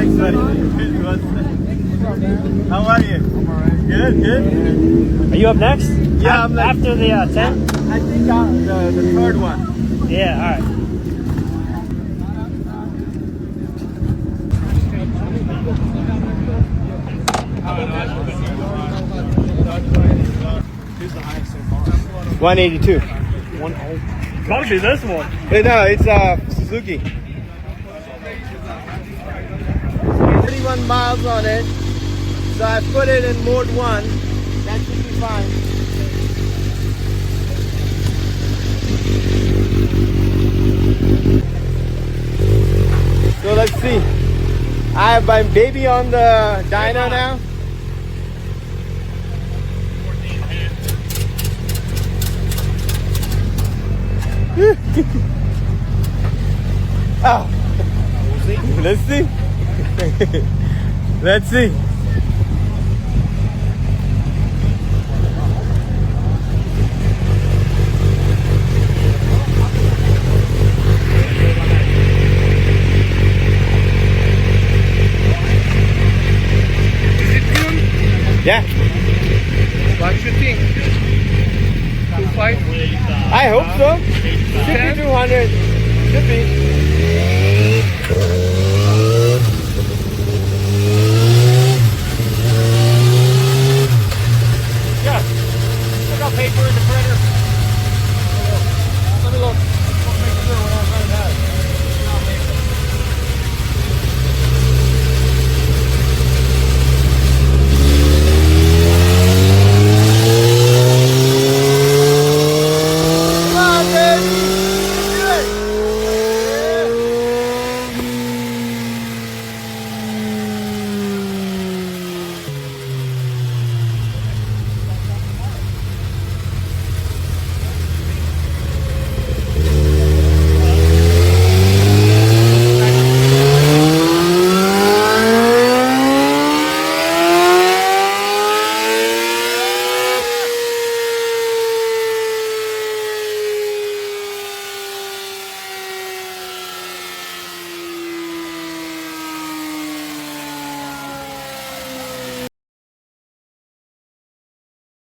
Thanks, buddy. How are you? I'm alright. Good, good. Are you up next? Yeah, I'm like, after the 10? I think the third one. Yeah, alright. Who's the highest so far? 182. Gotta be this one. No, it's Suzuki. 31 miles on it. So I put it in mode 1. That should be fine. So let's see. I have my baby on the dyno now. Oh. Let's see. Let's see. Yeah. What do you think? 2.5? I hope so. 5200 should be.